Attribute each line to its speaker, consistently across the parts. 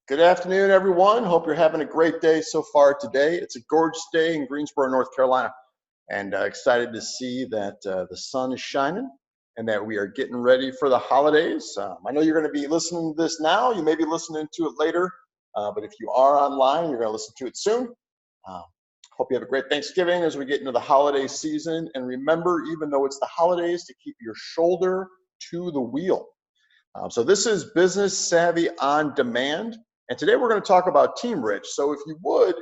Speaker 1: Good afternoon, everyone. Hope you're having a great day so far today. It's a gorgeous day in Greensboro, North Carolina, and excited to see that the sun is shining and that we are getting ready for the holidays. I know you're going to be listening to this now. You may be listening to it later, but if you are online, you're going to listen to it soon. Uh, Hope you have a great Thanksgiving as we get into the holiday season. And remember, even though it's the holidays, to keep your shoulder to the wheel. So this is Business Savvy on Demand. And today we're going to talk about TeamRICH. So if you would,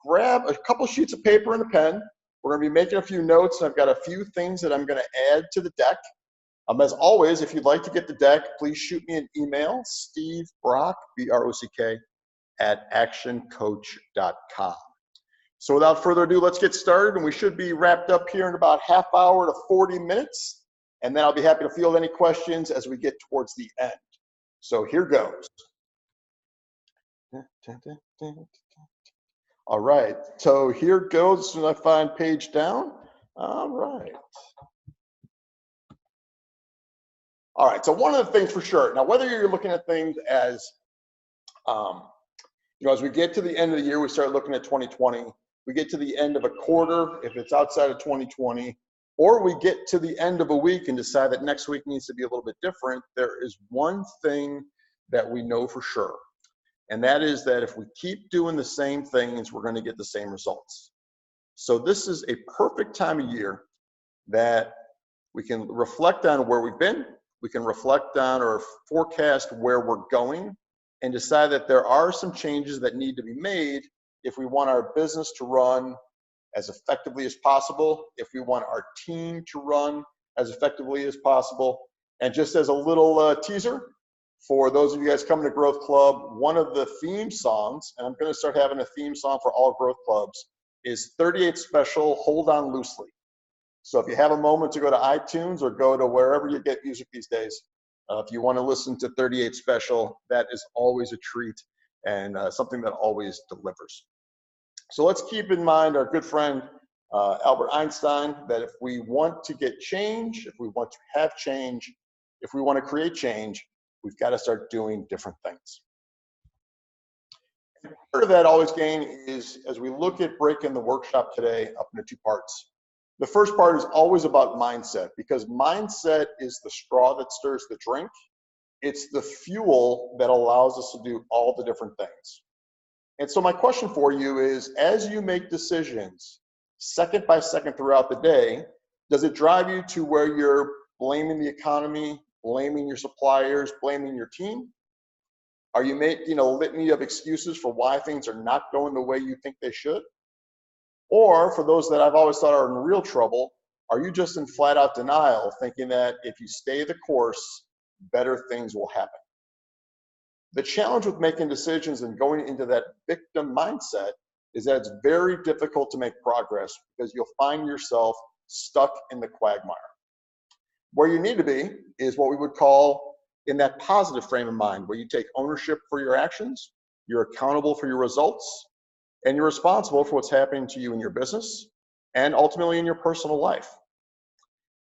Speaker 1: grab a couple sheets of paper and a pen. We're going to be making a few notes, and I've got a few things that I'm going to add to the deck. As always, if you'd like to get the deck, please shoot me an email, Steve Brock, B-R-O-C-K, @actioncoach.com. So without further ado, let's get started, and we should be wrapped up here in about half hour to 40 minutes. And then I'll be happy to field any questions as we get towards the end. So here goes. All right, so here goes as soon as I find page down. All right. All right, so one of the things for sure, now whether you're looking at things as, as we get to the end of the year, we start looking at 2020, we get to the end of a quarter, if it's outside of 2020, or we get to the end of a week and decide that next week needs to be a little bit different, there is one thing that we know for sure. And that is that if we keep doing the same things, we're going to get the same results. So this is a perfect time of year that we can reflect on where we've been, we can reflect on or forecast where we're going, and decide that there are some changes that need to be made if we want our business to run as effectively as possible, if we want our team to run as effectively as possible. And just as a little teaser, for those of you guys coming to Growth Club, one of the theme songs, and I'm going to start having a theme song for all Growth Clubs, is 38 Special, Hold On Loosely. So if you have a moment to go to iTunes or go to wherever you get music these days, if you want to listen to 38 Special, that is always a treat and something that always delivers. So let's keep in mind our good friend Albert Einstein, that if we want to get change, if we want to have change, if we want to create change, we've got to start doing different things. And part of that always gain is, as we look at breaking the workshop today up into two parts. The first part is always about mindset, because mindset is the straw that stirs the drink. It's the fuel that allows us to do all the different things. And so my question for you is, as you make decisions second by second throughout the day, does it drive you to where you're blaming the economy, blaming your suppliers, blaming your team? Are you making a litany of excuses for why things are not going the way you think they should? Or for those that I've always thought are in real trouble, are you just in flat out denial, thinking that if you stay the course, better things will happen? The challenge with making decisions and going into that victim mindset is that it's very difficult to make progress, because you'll find yourself stuck in the quagmire. Where you need to be is what we would call in that positive frame of mind, where you take ownership for your actions, you're accountable for your results, and you're responsible for what's happening to you in your business and ultimately in your personal life.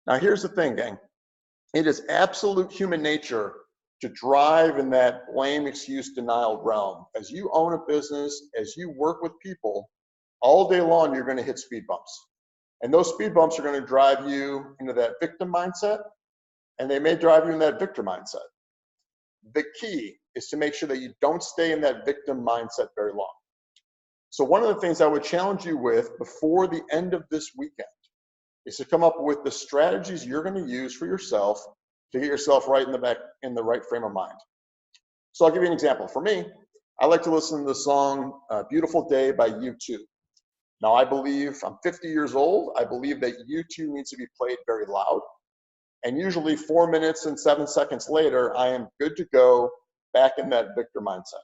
Speaker 1: Now, here's the thing, gang. It is absolute human nature to drive in that blame, excuse, denial realm. As you own a business, as you work with people, all day long, you're going to hit speed bumps. And those speed bumps are going to drive you into that victim mindset, and they may drive you in that victor mindset. The key is to make sure that you don't stay in that victim mindset very long. So one of the things I would challenge you with before the end of this weekend is to come up with the strategies you're going to use for yourself to get yourself right in the right frame of mind. So I'll give you an example. For me, I like to listen to the song Beautiful Day by U2. Now, I believe, I'm 50 years old, I believe that U2 needs to be played very loud. And usually 4 minutes and 7 seconds later, I am good to go back in that victor mindset.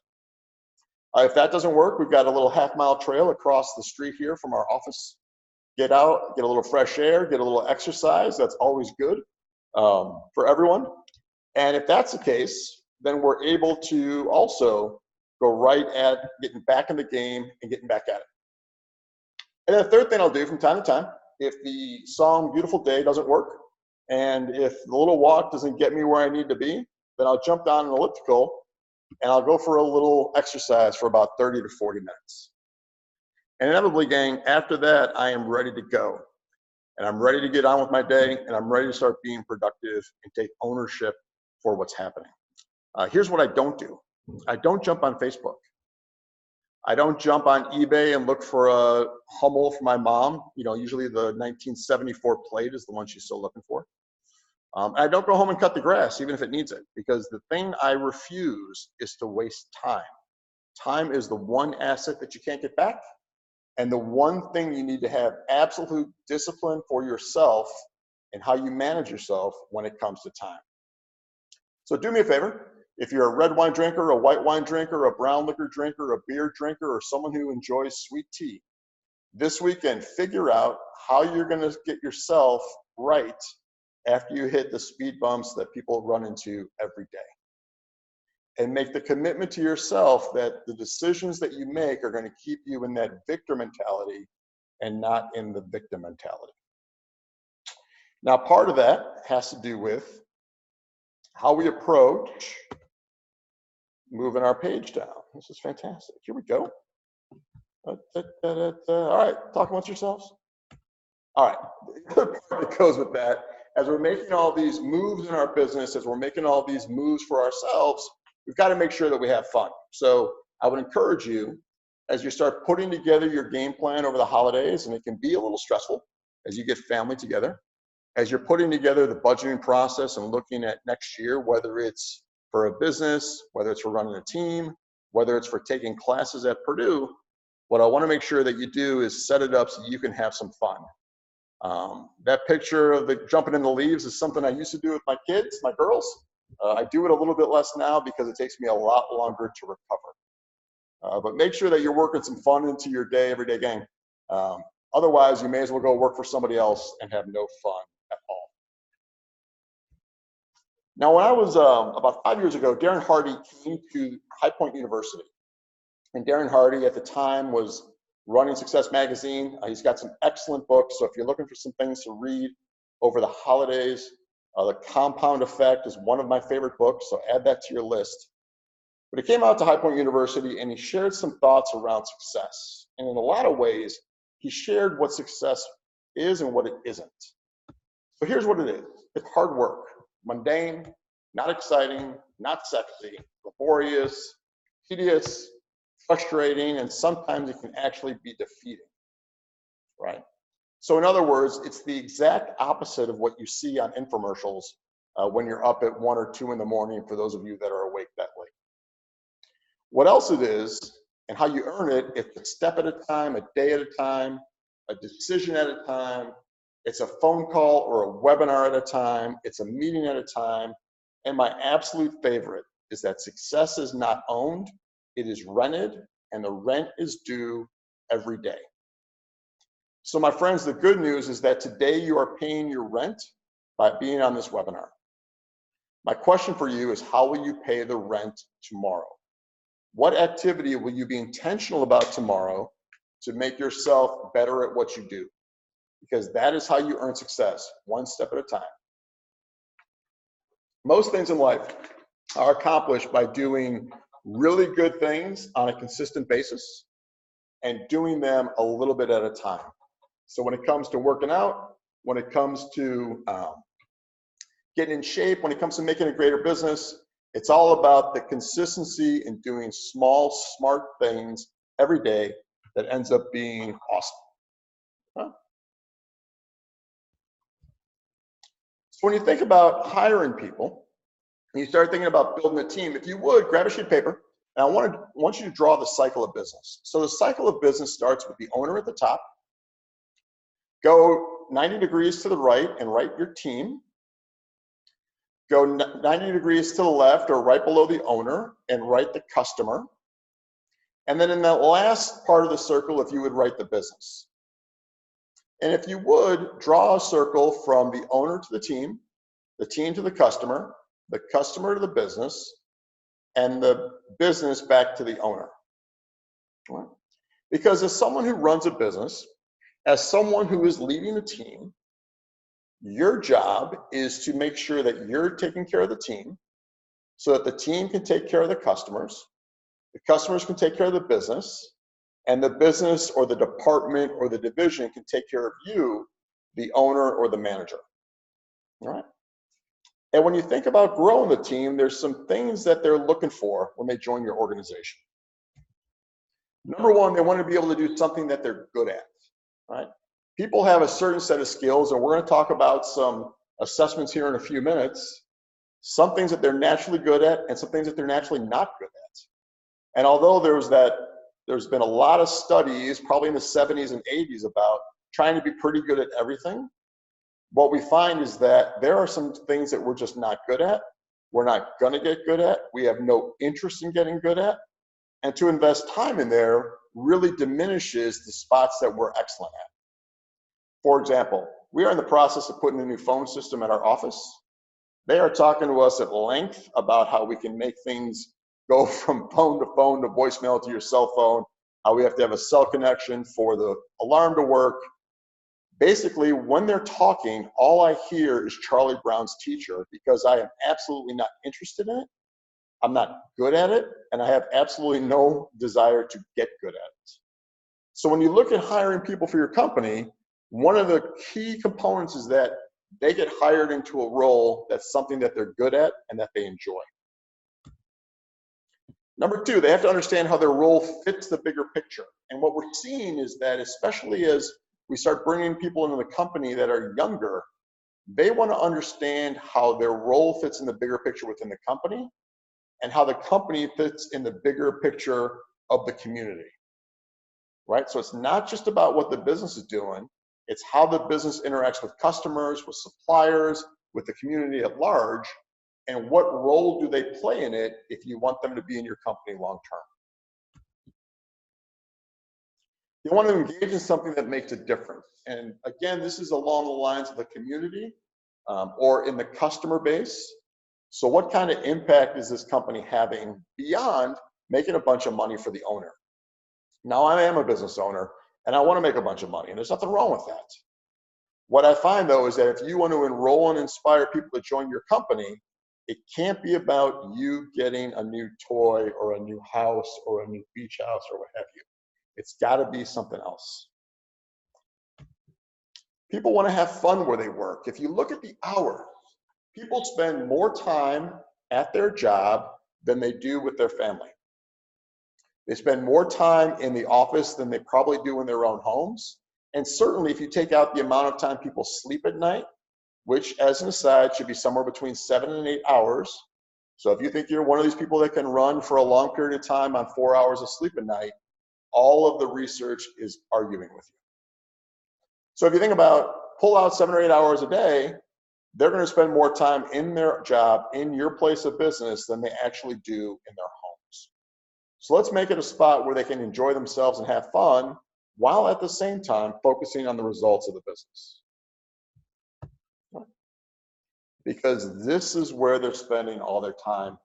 Speaker 1: If that doesn't work, we've got a little half-mile trail across the street here from our office. Get out, get a little fresh air, get a little exercise. That's always good for everyone. And if that's the case, then we're able to also go right at getting back in the game and getting back at it. And then the third thing I'll do from time to time, if the song Beautiful Day doesn't work, and if the little walk doesn't get me where I need to be, then I'll jump down an elliptical and I'll go for a little exercise for about 30 to 40 minutes. And inevitably, gang, after that, I am ready to go. And I'm ready to get on with my day, and I'm ready to start being productive and take ownership for what's happening. Here's what I don't do. I don't jump on Facebook. I don't jump on eBay and look for a Hummel for my mom. You know, usually the 1974 plate is the one she's still looking for. I don't go home and cut the grass, even if it needs it, because the thing I refuse is to waste time. Time is the one asset that you can't get back, and the one thing you need to have absolute discipline for yourself and how you manage yourself when it comes to time. So do me a favor. If you're a red wine drinker, a white wine drinker, a brown liquor drinker, a beer drinker, or someone who enjoys sweet tea, this weekend, figure out how you're going to get yourself right after you hit the speed bumps that people run into every day. And make the commitment to yourself that the decisions that you make are going to keep you in that victor mentality and not in the victim mentality. Now, part of that has to do with how we approach moving our page down. This is fantastic. Here we go. All right, talk amongst yourselves. All right, the other part that goes with that, as we're making all these moves in our business, as we're making all these moves for ourselves, we've got to make sure that we have fun. So I would encourage you, as you start putting together your game plan over the holidays, and it can be a little stressful as you get family together, as you're putting together the budgeting process and looking at next year, whether it's for a business, whether it's for running a team, whether it's for taking classes at Purdue, what I want to make sure that you do is set it up so you can have some fun. That picture of the jumping in the leaves is something I used to do with my kids, my girls. I do it a little bit less now because it takes me a lot longer to recover. But make sure that you're working some fun into your day, everyday gang. Otherwise, you may as well go work for somebody else and have no fun at all. Now, when I was about 5 years ago, Darren Hardy came to High Point University. And Darren Hardy at the time was running Success Magazine. He's got some excellent books. So if you're looking for some things to read over the holidays, The Compound Effect is one of my favorite books. So add that to your list. But he came out to High Point University and he shared some thoughts around success. And in a lot of ways, he shared what success is and what it isn't. So here's what it is. It's hard work, mundane, not exciting, not sexy, laborious, tedious, frustrating, and sometimes it can actually be defeating, right? So in other words, it's the exact opposite of what you see on infomercials when you're up at 1 or 2 in the morning, for those of you that are awake that late. What else it is and how you earn it, it's a step at a time, a day at a time, a decision at a time. It's a phone call or a webinar at a time. It's a meeting at a time. And my absolute favorite is that success is not owned, it is rented, and the rent is due every day. So my friends, the good news is that today you are paying your rent by being on this webinar. My question for you is, how will you pay the rent tomorrow? What activity will you be intentional about tomorrow to make yourself better at what you do? Because that is how you earn success, one step at a time. Most things in life are accomplished by doing really good things on a consistent basis and doing them a little bit at a time. So when it comes to working out, when it comes to getting in shape, when it comes to making a greater business, it's all about the consistency in doing small, smart things every day that ends up being awesome. Huh? So when you think about hiring people, and you start thinking about building a team, if you would, grab a sheet of paper, and I want you to draw the cycle of business. So the cycle of business starts with the owner at the top. Go 90 degrees to the right and write your team. Go 90 degrees to the left or right below the owner and write the customer. And then in that last part of the circle, if you would, write the business. And if you would, draw a circle from the owner to the team to the customer to the business, and the business back to the owner. Right? Because as someone who runs a business, as someone who is leading a team, your job is to make sure that you're taking care of the team, so that the team can take care of the customers can take care of the business, and the business or the department or the division can take care of you, the owner or the manager. All right. And when you think about growing the team, there's some things that they're looking for when they join your organization. Number one, they want to be able to do something that they're good at, right? People have a certain set of skills, and we're going to talk about some assessments here in a few minutes, some things that they're naturally good at and some things that they're naturally not good at. And although there's been a lot of studies, probably in the 70s and 80s, about trying to be pretty good at everything, what we find is that there are some things that we're just not good at, we're not going to get good at, we have no interest in getting good at, and to invest time in there really diminishes the spots that we're excellent at. For example, we are in the process of putting a new phone system at our office. They are talking to us at length about how we can make things go from phone to voicemail to your cell phone, how we have to have a cell connection for the alarm to work. Basically, when they're talking, all I hear is Charlie Brown's teacher, because I am absolutely not interested in it. I'm not good at it, and I have absolutely no desire to get good at it. So when you look at hiring people for your company, one of the key components is that they get hired into a role that's something that they're good at and that they enjoy. Number two, they have to understand how their role fits the bigger picture. And what we're seeing is that, especially as we start bringing people into the company that are younger, they want to understand how their role fits in the bigger picture within the company and how the company fits in the bigger picture of the community, right? So it's not just about what the business is doing, it's how the business interacts with customers, with suppliers, with the community at large, and what role do they play in it if you want them to be in your company long term. You want to engage in something that makes a difference. And again, this is along the lines of the community or in the customer base. So what kind of impact is this company having beyond making a bunch of money for the owner? Now, I am a business owner and I want to make a bunch of money, and there's nothing wrong with that. What I find though is that if you want to enroll and inspire people to join your company, it can't be about you getting a new toy or a new house or a new beach house or what have you. It's got to be something else. People want to have fun where they work. If you look at the hours, people spend more time at their job than they do with their family. They spend more time in the office than they probably do in their own homes. And certainly if you take out the amount of time people sleep at night, which as an aside should be somewhere between 7 and 8 hours. So if you think you're one of these people that can run for a long period of time on 4 hours of sleep at night, all of the research is arguing with you. So if you think about pull out 7 or 8 hours a day, they're going to spend more time in their job, in your place of business, than they actually do in their homes. So let's make it a spot where they can enjoy themselves and have fun, while at the same time focusing on the results of the business. Because this is where they're spending all their time,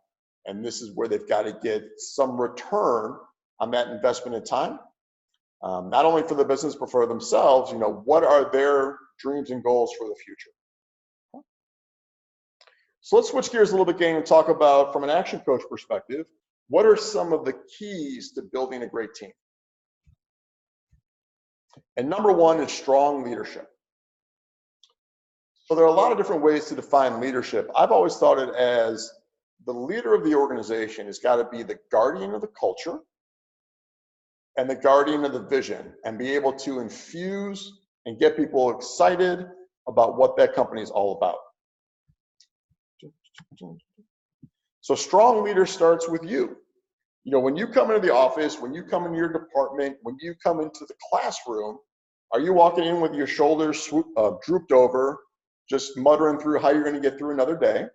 Speaker 1: and this is where they've got to get some return on that investment in time, not only for the business, but for themselves. You know, what are their dreams and goals for the future? So let's switch gears a little bit, gang, and talk about, from an action coach perspective, what are some of the keys to building a great team? And number one is strong leadership. So there are a lot of different ways to define leadership. I've always thought it as the leader of the organization has got to be the guardian of the culture and the guardian of the vision, and be able to infuse and get people excited about what that company is all about. So strong leader starts with you. You know, when you come into the office, when you come into your department, when you come into the classroom, are you walking in with your shoulders drooped over, just muttering through how you're going to get through another day?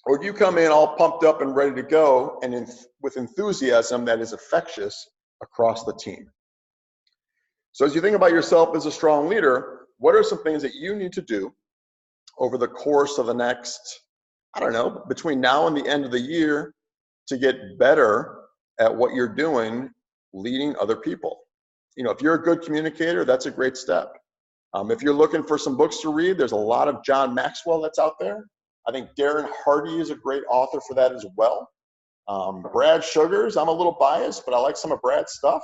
Speaker 1: Or do you come in all pumped up and ready to go, and with enthusiasm that is infectious across the team? So as you think about yourself as a strong leader, what are some things that you need to do over the course of the next, I don't know, between now and the end of the year, to get better at what you're doing, leading other people? You know, if you're a good communicator, that's a great step. If you're looking for some books to read, there's a lot of John Maxwell that's out there. I think Darren Hardy is a great author for that as well. Brad Sugars, I'm a little biased, but I like some of Brad's stuff.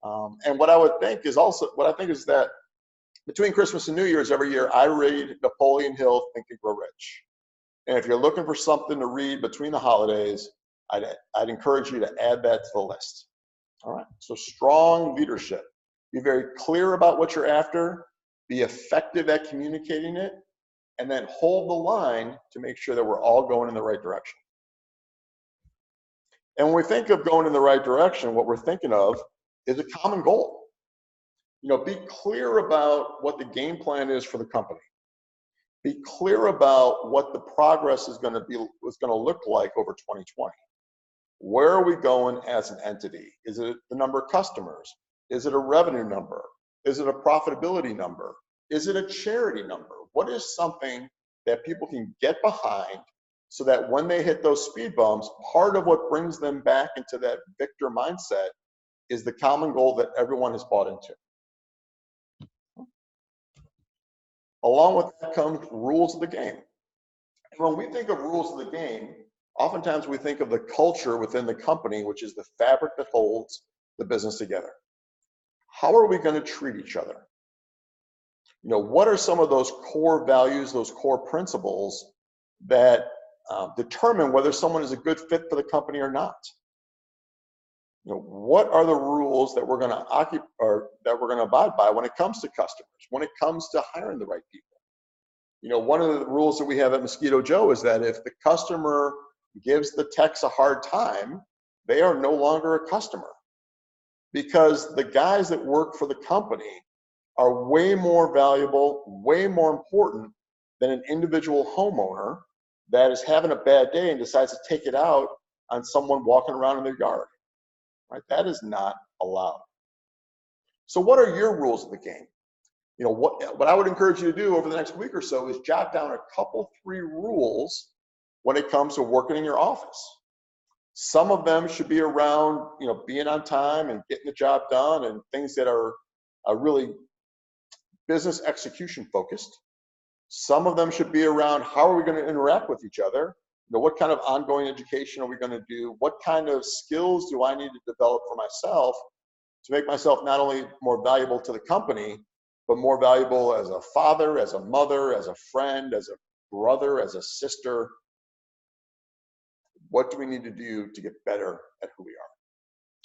Speaker 1: And what I think is that between Christmas and New Year's every year, I read Napoleon Hill, Think and Grow Rich. And if you're looking for something to read between the holidays, I'd encourage you to add that to the list. All right, so strong leadership. Be very clear about what you're after, be effective at communicating it, and then hold the line to make sure that we're all going in the right direction. And when we think of going in the right direction, what we're thinking of is a common goal. Be clear about what the game plan is for the company. Be clear about what the progress is going to look like over 2020. Where are we going as an entity? Is it the number of customers? Is it a revenue number? Is it a profitability number? Is it a charity number? What is something that people can get behind so that when they hit those speed bumps, part of what brings them back into that victor mindset is the common goal that everyone has bought into. Along with that comes rules of the game. And when we think of rules of the game, oftentimes we think of the culture within the company, which is the fabric that holds the business together. How are we going to treat each other? What are some of those core values, those core principles that determine whether someone is a good fit for the company or not? What are the rules that we're going to abide by when it comes to customers, when it comes to hiring the right people? One of the rules that we have at Mosquito Joe is that if the customer gives the techs a hard time, they are no longer a customer, because the guys that work for the company are way more valuable, way more important than an individual homeowner that is having a bad day and decides to take it out on someone walking around in their yard. Right? That is not allowed. So what are your rules of the game? What I would encourage you to do over the next week or so is jot down a couple, 3 rules when it comes to working in your office. Some of them should be around, being on time and getting the job done and things that are really business execution focused. Some of them should be around how are we going to interact with each other? What kind of ongoing education are we going to do? What kind of skills do I need to develop for myself to make myself not only more valuable to the company, but more valuable as a father, as a mother, as a friend, as a brother, as a sister? What do we need to do to get better at who we are?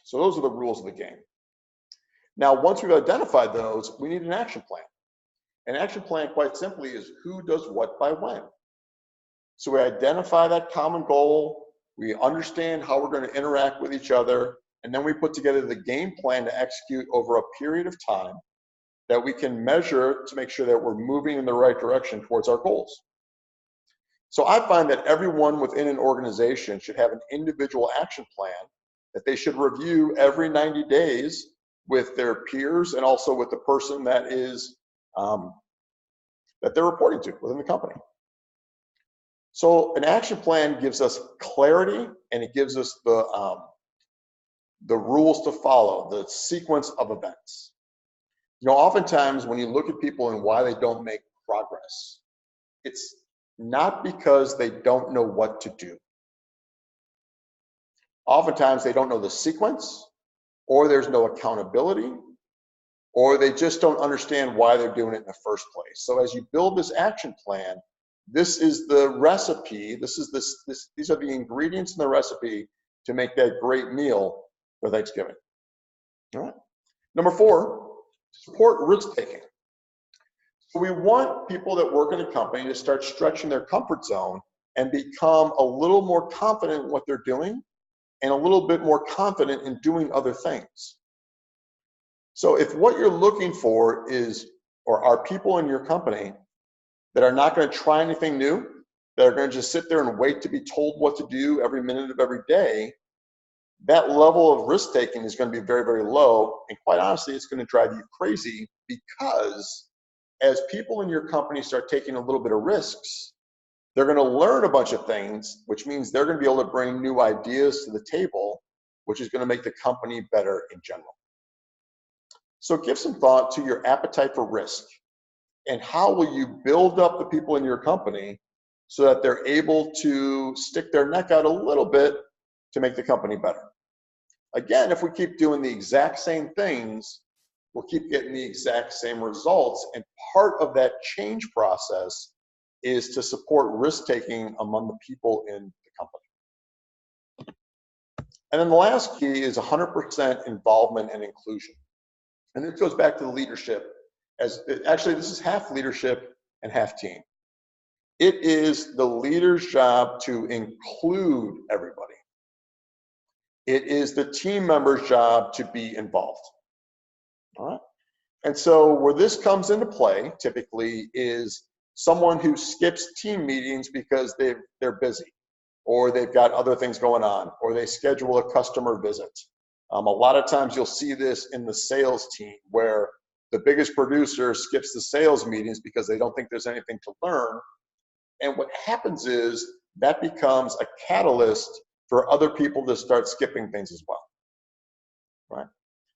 Speaker 1: So those are the rules of the game. Now, once we've identified those, we need an action plan. An action plan, quite simply, is who does what by when. So we identify that common goal, we understand how we're going to interact with each other, and then we put together the game plan to execute over a period of time that we can measure to make sure that we're moving in the right direction towards our goals. So I find that everyone within an organization should have an individual action plan that they should review every 90 days with their peers and also with the person that is that they're reporting to within the company. So an action plan gives us clarity, and it gives us the rules to follow, the sequence of events. Oftentimes when you look at people and why they don't make progress, it's not because they don't know what to do. Oftentimes they don't know the sequence, or there's no accountability, or they just don't understand why they're doing it in the first place. So as you build this action plan, this is the recipe, these are the ingredients in the recipe to make that great meal for Thanksgiving. All right. Number 4, support risk-taking. So we want people that work in a company to start stretching their comfort zone and become a little more confident in what they're doing and a little bit more confident in doing other things. So if what you're looking for are people in your company that are not going to try anything new, that are going to just sit there and wait to be told what to do every minute of every day, that level of risk taking is going to be very, very low. And quite honestly, it's going to drive you crazy, because as people in your company start taking a little bit of risks, they're going to learn a bunch of things, which means they're going to be able to bring new ideas to the table, which is going to make the company better in general. So give some thought to your appetite for risk, and how will you build up the people in your company so that they're able to stick their neck out a little bit to make the company better. Again, if we keep doing the exact same things, we'll keep getting the exact same results. And part of that change process is to support risk-taking among the people in the company. And then the last key is 100% involvement and inclusion. And this goes back to the leadership. Actually, this is half leadership and half team. It is the leader's job to include everybody. It is the team member's job to be involved. All right. And so where this comes into play typically is someone who skips team meetings because they're busy, or they've got other things going on, or they schedule a customer visit. A lot of times you'll see this in the sales team where the biggest producer skips the sales meetings because they don't think there's anything to learn. And what happens is that becomes a catalyst for other people to start skipping things as well, right?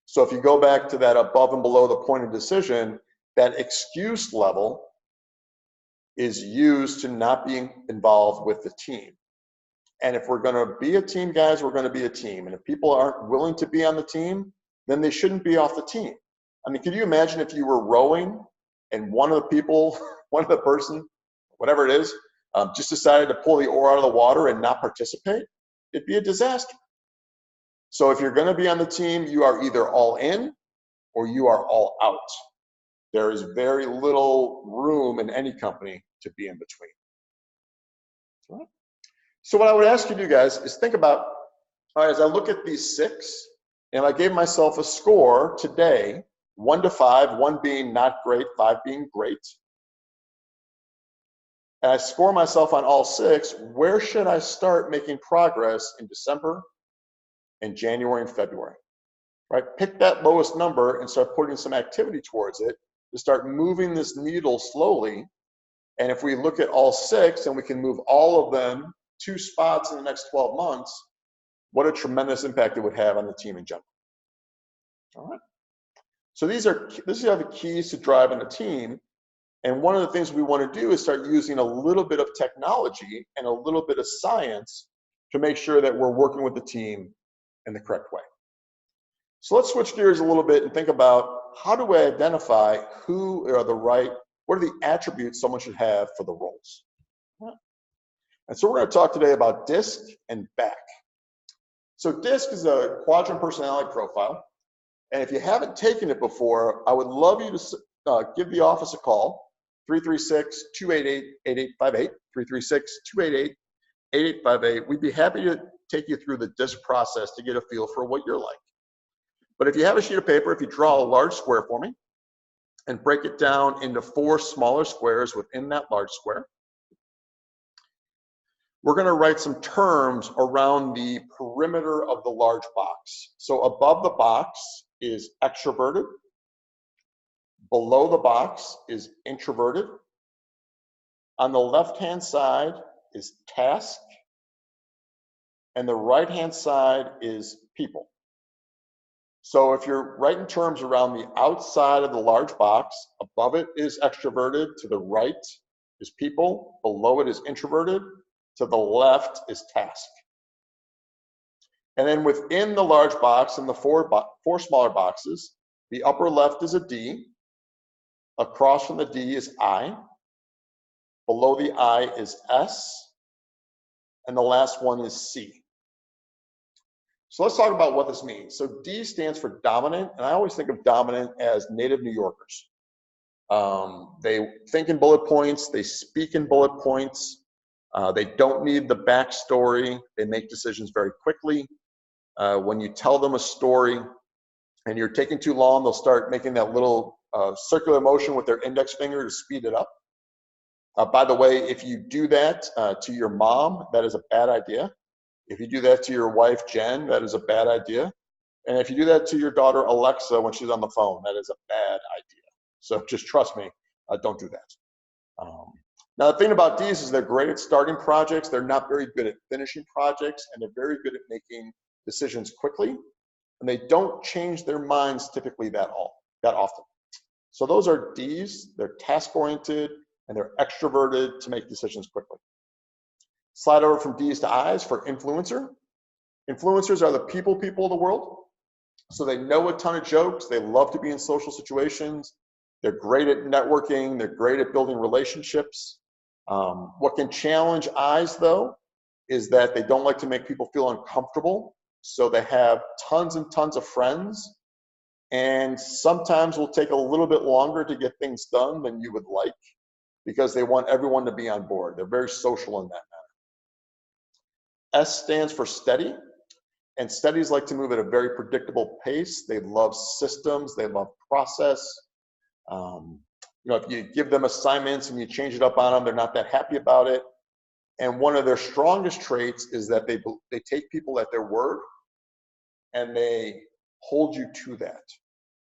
Speaker 1: So if you go back to that above and below the point of decision, that excuse level is used to not being involved with the team. And if we're going to be a team, guys, we're going to be a team. And if people aren't willing to be on the team, then they shouldn't be off the team. I mean, can you imagine if you were rowing and one of the person, whatever it is, just decided to pull the oar out of the water and not participate? It'd be a disaster. So if you're going to be on the team, you are either all in or you are all out. There is very little room in any company to be in between. Right? So what I would ask you to do, guys, is think about, all right, as I look at these 6, and I gave myself a score today, 1 to 5, 1 being not great, 5 being great. And I score myself on all 6, where should I start making progress in December and January and February? Right? Pick that lowest number and start putting some activity towards it to start moving this needle slowly. And if we look at all 6 and we can move all of them 2 spots in the next 12 months, what a tremendous impact it would have on the team in general. All right. So these are the keys to driving a team. And one of the things we want to do is start using a little bit of technology and a little bit of science to make sure that we're working with the team in the correct way. So let's switch gears a little bit and think about, how do we identify what are the attributes someone should have for the roles? And so we're going to talk today about DISC and BAC. So DISC is a quadrant personality profile. And if you haven't taken it before, I would love you to give the office a call, 336-288-8858, 336-288-8858. We'd be happy to take you through the DISC process to get a feel for what you're like. But if you have a sheet of paper, if you draw a large square for me and break it down into 4 smaller squares within that large square, we're going to write some terms around the perimeter of the large box. So above the box is extroverted. Below the box is introverted. On the left-hand side is task. And the right-hand side is people. So if you're writing terms around the outside of the large box, above it is extroverted, to the right is people, below it is introverted, to the left is task. And then within the large box, in the 4 smaller boxes, the upper left is a D, across from the D is I, below the I is S, and the last one is C. So let's talk about what this means. So D stands for dominant, and I always think of dominant as native New Yorkers. They think in bullet points, they speak in bullet points, they don't need the backstory, they make decisions very quickly. When you tell them a story and you're taking too long, they'll start making that little circular motion with their index finger to speed it up. By the way, if you do that to your mom, that is a bad idea. If you do that to your wife, Jen, that is a bad idea. And if you do that to your daughter, Alexa, when she's on the phone, that is a bad idea. So just trust me, don't do that. Now, the thing about these is they're great at starting projects. They're not very good at finishing projects, and they're very good at making decisions quickly. And they don't change their minds typically that often. So those are Ds. They're task-oriented, and they're extroverted to make decisions quickly. Slide over from D's to I's for influencer. Influencers are the people of the world. So they know a ton of jokes. They love to be in social situations. They're great at networking. They're great at building relationships. What can challenge I's, though, is that they don't like to make people feel uncomfortable. So they have tons and tons of friends, and sometimes will take a little bit longer to get things done than you would like because they want everyone to be on board. They're very social in that manner. S stands for steady, and steadies like to move at a very predictable pace. They love systems. They love process. If you give them assignments and you change it up on them, they're not that happy about it. And one of their strongest traits is that they take people at their word and they hold you to that.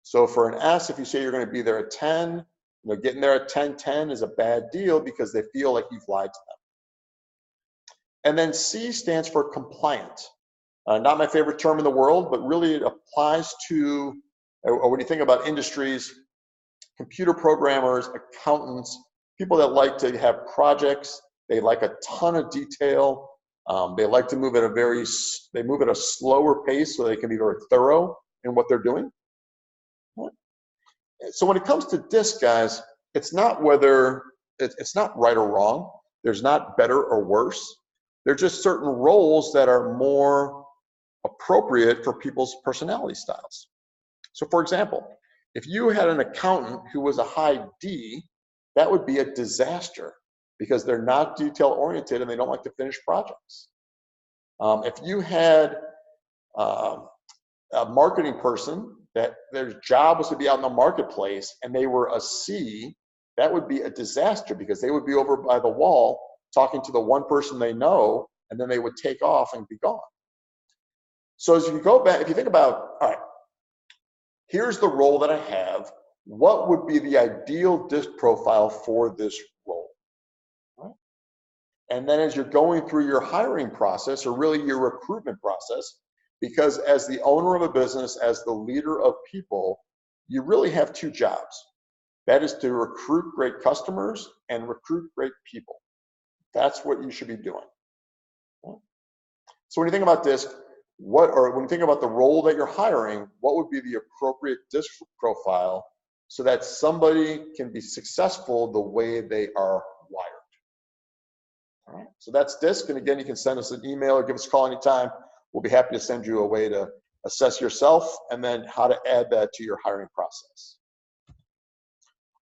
Speaker 1: So for an S, if you say you're going to be there at 10, getting there at 10:10 is a bad deal because they feel like you've lied to them. And then C stands for compliant. Not my favorite term in the world, but really it applies to, or when you think about industries, computer programmers, accountants, people that like to have projects, they like a ton of detail. They like to move at a slower pace so they can be very thorough in what they're doing. So when it comes to DISC, guys, it's not right or wrong. There's not better or worse. There's just certain roles that are more appropriate for people's personality styles. So for example, if you had an accountant who was a high D, that would be a disaster because they're not detail oriented and they don't like to finish projects. If you had a marketing person that their job was to be out in the marketplace and they were a C, that would be a disaster because they would be over by the wall talking to the one person they know, and then they would take off and be gone. So as you go back, if you think about, all right, here's the role that I have, what would be the ideal DISC profile for this role? Right? And then as you're going through your hiring process, or really your recruitment process, because as the owner of a business, as the leader of people, you really have two jobs. That is to recruit great customers and recruit great people. That's what you should be doing. So when you think about DISC, when you think about the role that you're hiring, what would be the appropriate DISC profile so that somebody can be successful the way they are wired? All right, so that's DISC, and again, you can send us an email or give us a call anytime. We'll be happy to send you a way to assess yourself and then how to add that to your hiring process.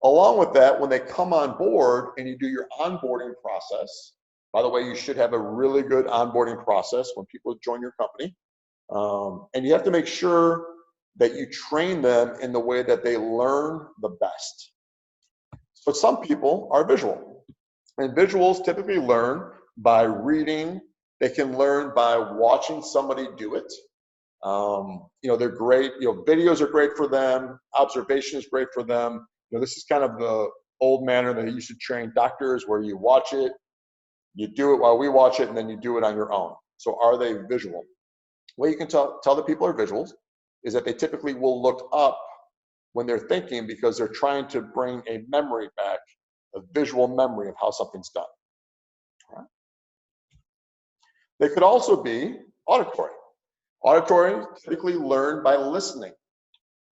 Speaker 1: Along with that, when they come on board and you do your onboarding process, by the way, you should have a really good onboarding process when people join your company. And you have to make sure that you train them in the way that they learn the best. So some people are visual, and visuals typically learn by reading. They can learn by watching somebody do it. They're great. Videos are great for them. Observation is great for them. This is kind of the old manner that you should train doctors, where you watch it, you do it while we watch it, and then you do it on your own. So are they visual? Well, you can tell the people are visuals is that they typically will look up when they're thinking because they're trying to bring a memory back, a visual memory of how something's done. All right. They could also be auditory. Auditory typically learn by listening.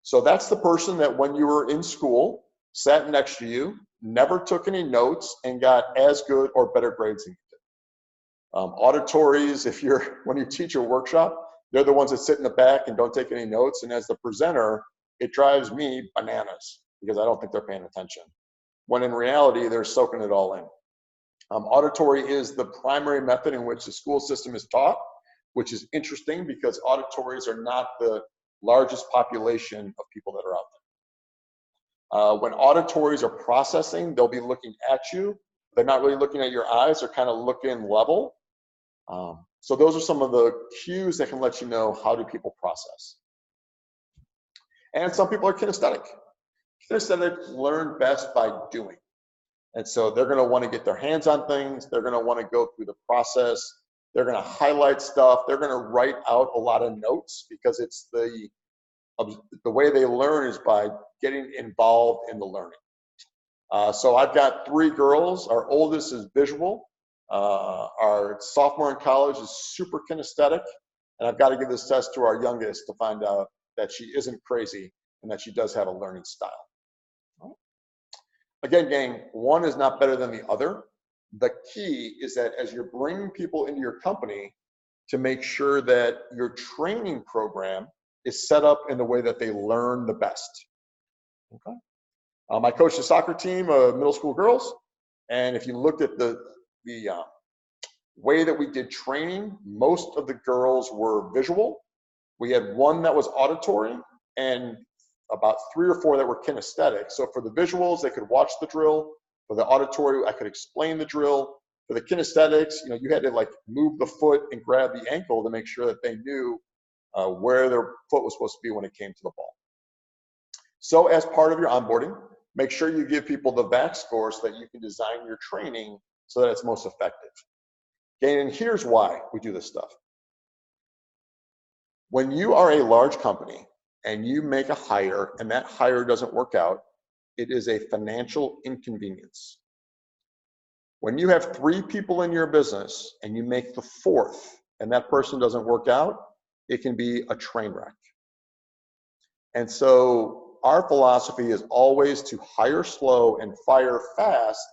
Speaker 1: So that's the person that when you were in school, sat next to you, never took any notes, and got as good or better grades than you did. Auditories, when you teach a workshop, they're the ones that sit in the back and don't take any notes. And as the presenter, it drives me bananas because I don't think they're paying attention. When in reality, they're soaking it all in. Auditory is the primary method in which the school system is taught, which is interesting because auditories are not the largest population of people that are out there. When auditories are processing, they'll be looking at you. They're not really looking at your eyes. They're kind of looking level. So those are some of the cues that can let you know how do people process. And some people are kinesthetic. Kinesthetic learn best by doing. And so they're going to want to get their hands on things. They're going to want to go through the process. They're going to highlight stuff. They're going to write out a lot of notes because it's the way they learn is by getting involved in the learning. So I've got 3 girls. Our oldest is visual. Our sophomore in college is super kinesthetic, and I've got to give this test to our youngest to find out that she isn't crazy and that she does have a learning style. Again, gang, one is not better than the other. The key is that as you're bringing people into your company, to make sure that your training program is set up in the way that they learn the best. Okay. I coached a soccer team of middle school girls, and if you looked at the way that we did training, most of the girls were visual. We had one that was auditory, and about 3 or 4 that were kinesthetic. So for the visuals, they could watch the drill. For the auditory, I could explain the drill. For the kinesthetics, you had to like move the foot and grab the ankle to make sure that they knew where their foot was supposed to be when it came to the ball. So as part of your onboarding, make sure you give people the VAC score so that you can design your training so that it's most effective. Okay, and here's why we do this stuff. When you are a large company and you make a hire and that hire doesn't work out, it is a financial inconvenience. When you have 3 people in your business and you make the 4th and that person doesn't work out, it can be a train wreck. And so our philosophy is always to hire slow and fire fast,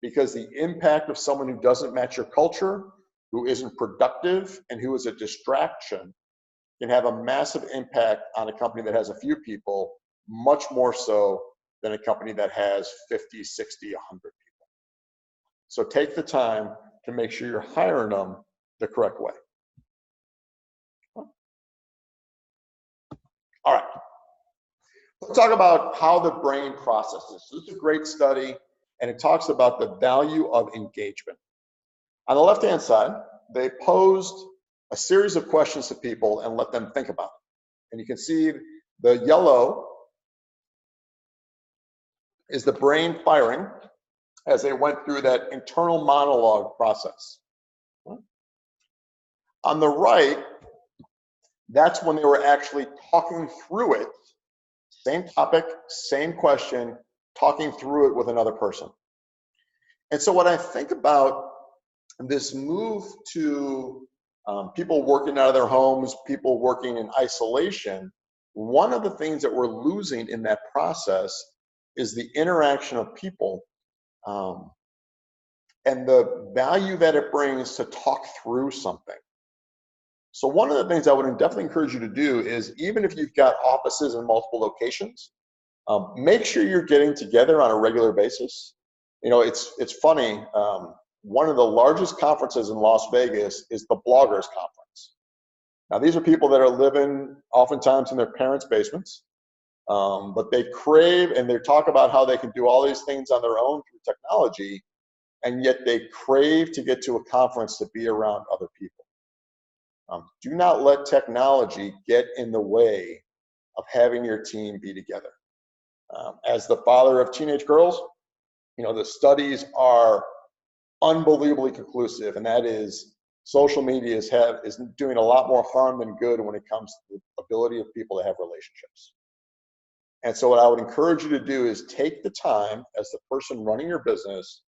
Speaker 1: because the impact of someone who doesn't match your culture, who isn't productive, and who is a distraction can have a massive impact on a company that has a few people, much more so than a company that has 50, 60, 100 people. So take the time to make sure you're hiring them the correct way. All right. Let's talk about how the brain processes. This is a great study, and it talks about the value of engagement. On the left-hand side, they posed a series of questions to people and let them think about it. And you can see the yellow is the brain firing as they went through that internal monologue process. On the right, that's when they were actually talking through it. Same topic, same question, talking through it with another person. And so when I think about this move to people working out of their homes, people working in isolation, one of the things that we're losing in that process is the interaction of people and the value that it brings to talk through something. So one of the things I would definitely encourage you to do is, even if you've got offices in multiple locations, make sure you're getting together on a regular basis. It's funny. One of the largest conferences in Las Vegas is the Bloggers Conference. Now, these are people that are living oftentimes in their parents' basements, but they crave and they talk about how they can do all these things on their own through technology, and yet they crave to get to a conference to be around other people. Do not let technology get in the way of having your team be together. As the father of teenage girls, the studies are unbelievably conclusive, and that is social media is doing a lot more harm than good when it comes to the ability of people to have relationships. And so what I would encourage you to do is take the time as the person running your business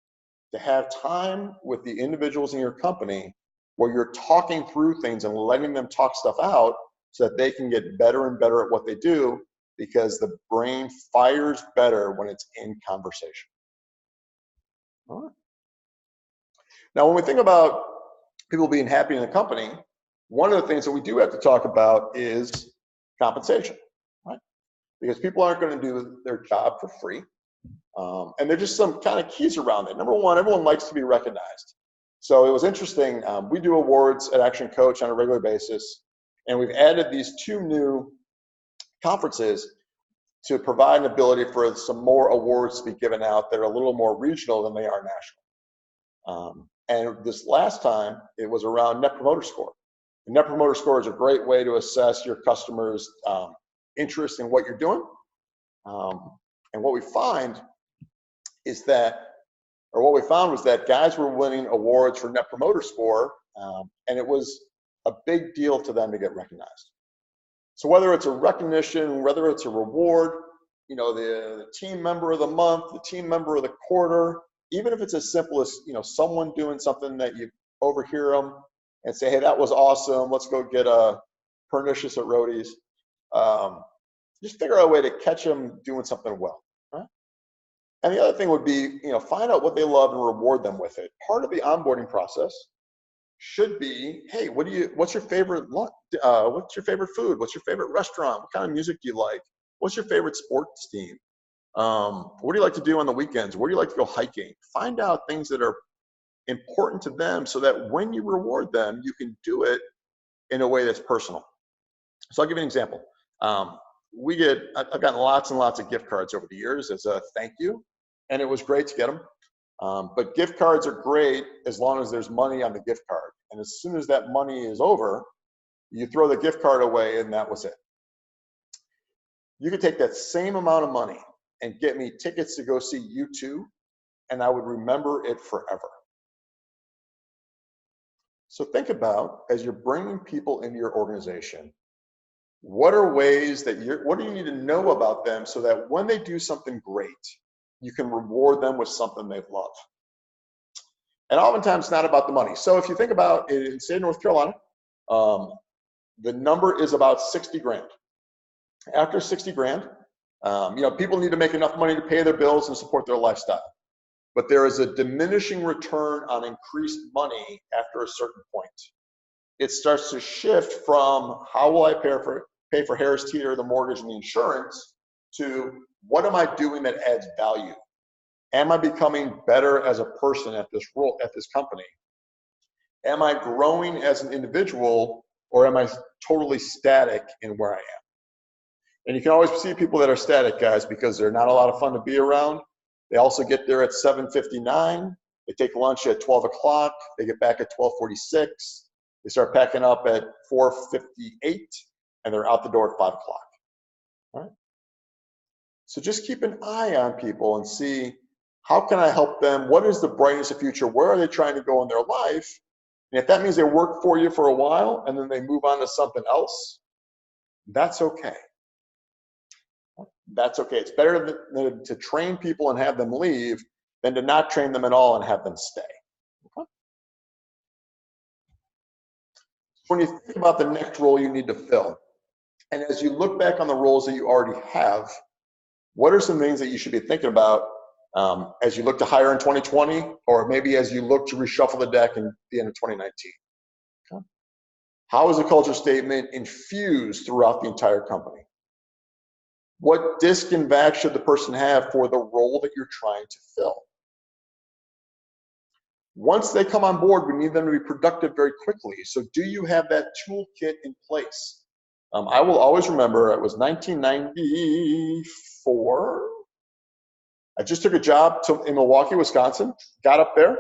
Speaker 1: to have time with the individuals in your company where you're talking through things and letting them talk stuff out so that they can get better and better at what they do, because the brain fires better when it's in conversation. All right. Now, when we think about people being happy in the company, one of the things that we do have to talk about is compensation, right? Because people aren't going to do their job for free. And there's just some kind of keys around it. Number one, everyone likes to be recognized. So it was interesting. We do awards at Action Coach on a regular basis, and we've added these 2 new conferences to provide an ability for some more awards to be given out that are a little more regional than they are national. And this last time, it was around Net Promoter Score. The Net Promoter Score is a great way to assess your customers' interest in what you're doing. And what we found was that guys were winning awards for Net Promoter Score, and it was a big deal to them to get recognized. So whether it's a recognition, whether it's a reward, the team member of the month, the team member of the quarter, even if it's as simple as, someone doing something that you overhear them and say, hey, that was awesome. Let's go get a pernicious at Roadies. Just figure out a way to catch them doing something well. Right? And the other thing would be, find out what they love and reward them with it. Part of the onboarding process should be, hey, what's your favorite lunch? What's your favorite food? What's your favorite restaurant? What kind of music do you like? What's your favorite sports team? What do you like to do on the weekends? Where do you like to go hiking? Find out things that are important to them so that when you reward them, you can do it in a way that's personal. So I'll give you an example. I've gotten lots and lots of gift cards over the years as a thank you, and it was great to get them. But gift cards are great as long as there's money on the gift card. And as soon as that money is over, you throw the gift card away and that was it. You could take that same amount of money and get me tickets to go see U2, and I would remember it forever. So think about, as you're bringing people into your organization, what are ways that what do you need to know about them so that when they do something great, you can reward them with something they love? And oftentimes it's not about the money. So if you think about it in the state of North Carolina, the number is about 60 grand. After 60 grand, people need to make enough money to pay their bills and support their lifestyle. But there is a diminishing return on increased money after a certain point. It starts to shift from how will I pay for Harris Teeter, the mortgage and the insurance, to what am I doing that adds value? Am I becoming better as a person at this role, at this company? Am I growing as an individual, or am I totally static in where I am? And you can always see people that are static, guys, because they're not a lot of fun to be around. They also get there at 7:59. They take lunch at 12 o'clock. They get back at 12:46. They start packing up at 4:58, and they're out the door at 5 o'clock. All right? So just keep an eye on people and see, how can I help them? What is the brightness of future? Where are they trying to go in their life? And if that means they work for you for a while and then they move on to something else, that's okay. That's okay. It's better to train people and have them leave than to not train them at all and have them stay. Okay? When you think about the next role you need to fill, and as you look back on the roles that you already have, what are some things that you should be thinking about as you look to hire in 2020, or maybe as you look to reshuffle the deck in the end of 2019? Okay. How is the culture statement infused throughout the entire company? What disc and vac should the person have for the role that you're trying to fill? Once they come on board, we need them to be productive very quickly. So do you have that toolkit in place? I will always remember, it was 1994. I just took a job in Milwaukee, Wisconsin, got up there.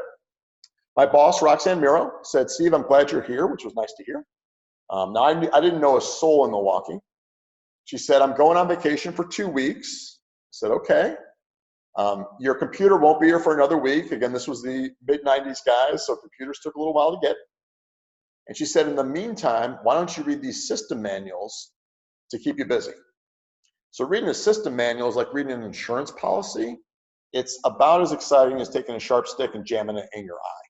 Speaker 1: My boss, Roxanne Miro, said, Steve, I'm glad you're here, which was nice to hear. Now, I didn't know a soul in Milwaukee. She said, I'm going on vacation for 2 weeks. I said, okay. Your computer won't be here for another week. Again, this was the mid-90s, guys, so computers took a little while to get. And she said, in the meantime, why don't you read these system manuals to keep you busy? So reading a system manual is like reading an insurance policy. It's about as exciting as taking a sharp stick and jamming it in your eye.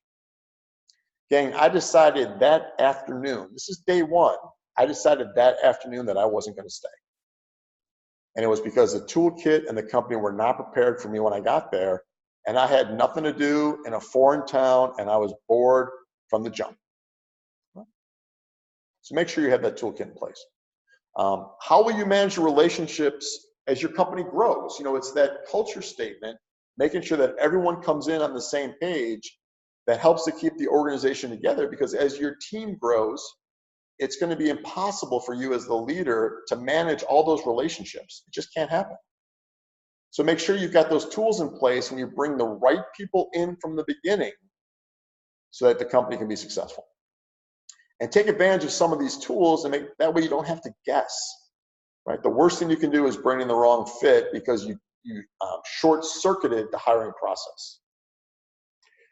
Speaker 1: Gang, I decided that afternoon, this is day one, I decided that afternoon that I wasn't going to stay. And it was because the toolkit and the company were not prepared for me when I got there, and I had nothing to do in a foreign town, and I was bored from the jump. So make sure you have that toolkit in place. How will you manage your relationships as your company grows? It's that culture statement, making sure that everyone comes in on the same page, that helps to keep the organization together, because as your team grows, it's going to be impossible for you as the leader to manage all those relationships. It just can't happen. So make sure you've got those tools in place and you bring the right people in from the beginning so that the company can be successful. And take advantage of some of these tools, and that way you don't have to guess, right? The worst thing you can do is bring in the wrong fit because you short-circuited the hiring process.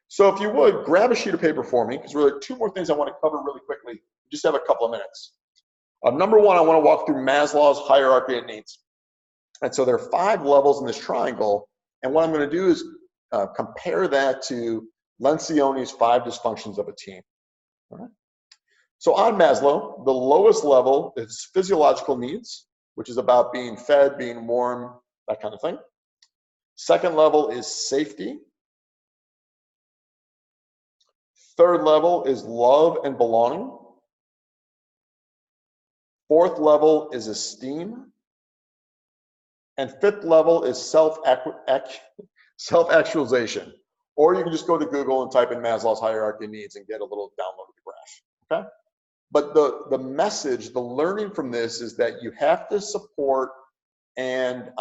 Speaker 1: So if you would, grab a sheet of paper for me, because really 2 more things I want to cover really quickly. We just have a couple of minutes. Number 1, I want to walk through Maslow's hierarchy of needs. And so there are 5 levels in this triangle. And what I'm going to do is compare that to Lencioni's 5 dysfunctions of a team. All right. So on Maslow, the lowest level is physiological needs, which is about being fed, being warm, that kind of thing. Second level is safety. Third level is love and belonging. Fourth level is esteem. And fifth level is self-actualization. Or you can just go to Google and type in Maslow's hierarchy of needs and get a little download of the graph, okay? But the message, the learning from this is that you have to support, and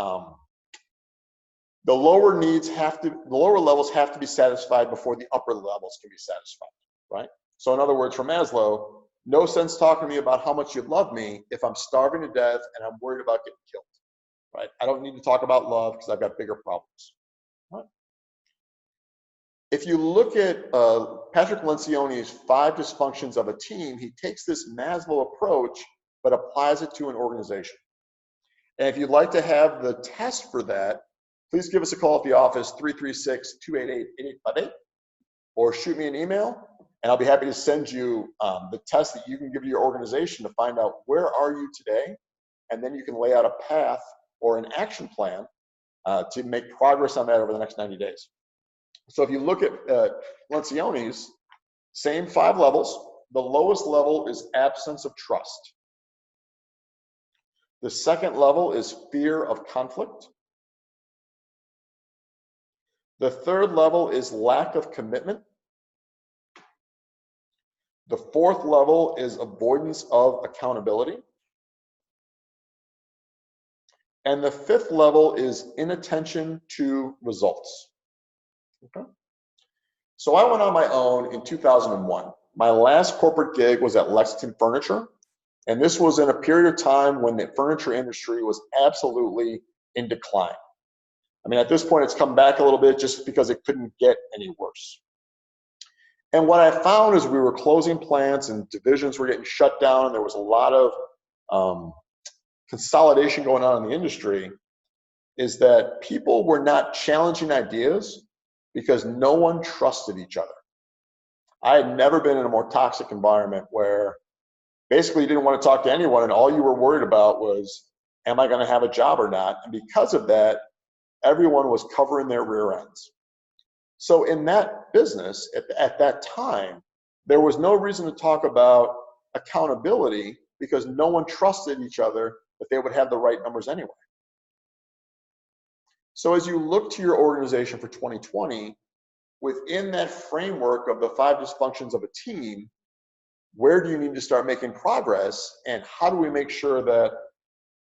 Speaker 1: the lower levels have to be satisfied before the upper levels can be satisfied, right? So in other words, for Maslow, no sense talking to me about how much you love me if I'm starving to death and I'm worried about getting killed, right? I don't need to talk about love because I've got bigger problems, right? If you look at Patrick Lencioni's 5 dysfunctions of a team, he takes this Maslow approach, but applies it to an organization. And if you'd like to have the test for that, please give us a call at the office, 336-288-8858, or shoot me an email, and I'll be happy to send you the test that you can give to your organization to find out where are you today, and then you can lay out a path or an action plan to make progress on that over the next 90 days. So if you look at Lencioni's, same 5 levels. The lowest level is absence of trust. The second level is fear of conflict. The third level is lack of commitment. The fourth level is avoidance of accountability. And the fifth level is inattention to results. Okay. So I went on my own in 2001. My last corporate gig was at Lexington Furniture, and this was in a period of time when the furniture industry was absolutely in decline. I mean, at this point, it's come back a little bit just because it couldn't get any worse. And what I found is we were closing plants and divisions were getting shut down, and there was a lot of consolidation going on in the industry, is that people were not challenging ideas because no one trusted each other. I had never been in a more toxic environment where basically you didn't want to talk to anyone and all you were worried about was, am I going to have a job or not? And because of that, everyone was covering their rear ends. So in that business, at that time, there was no reason to talk about accountability because no one trusted each other that they would have the right numbers anyway. So as you look to your organization for 2020, within that framework of the 5 dysfunctions of a team, where do you need to start making progress, and how do we make sure that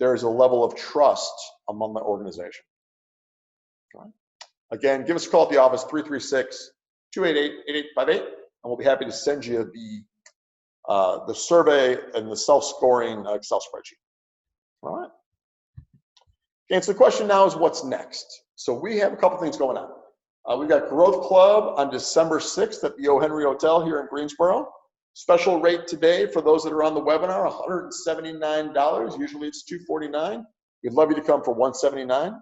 Speaker 1: there's a level of trust among the organization? Okay. Again, give us a call at the office, 336-288-8858, and we'll be happy to send you the survey and the self-scoring Excel spreadsheet. All right. Okay, so the question now is what's next? So we have a couple things going on. We've got Growth Club on December 6th at the O. Henry Hotel here in Greensboro. Special rate today for those that are on the webinar, $179. Usually it's $249. We'd love you to come for $179.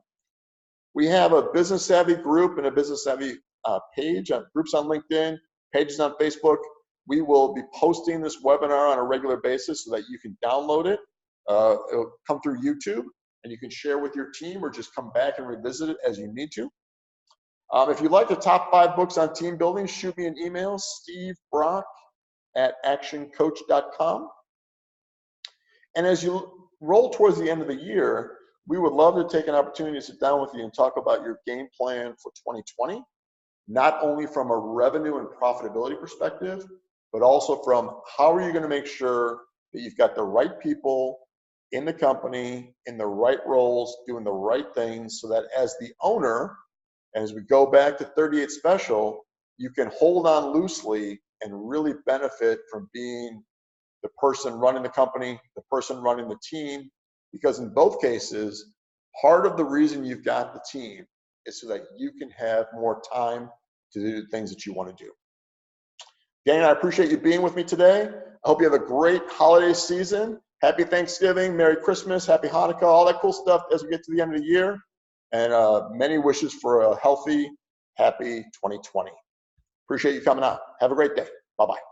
Speaker 1: We have a business savvy group and a business savvy page, groups on LinkedIn, pages on Facebook. We will be posting this webinar on a regular basis so that you can download it. It'll come through YouTube, and you can share with your team or just come back and revisit it as you need to. If you'd like the top 5 books on team building, shoot me an email, stevebrock@actioncoach.com. And as you roll towards the end of the year, we would love to take an opportunity to sit down with you and talk about your game plan for 2020, not only from a revenue and profitability perspective, but also from how are you going to make sure that you've got the right people in the company, in the right roles, doing the right things, so that as the owner, as we go back to 38 Special, you can hold on loosely and really benefit from being the person running the company, the person running the team, because in both cases, part of the reason you've got the team is so that you can have more time to do the things that you want to do. Again, I appreciate you being with me today. I hope you have a great holiday season. Happy Thanksgiving, Merry Christmas, Happy Hanukkah, all that cool stuff as we get to the end of the year. And many wishes for a healthy Happy 2020. Appreciate you coming out. Have a great day. Bye-bye.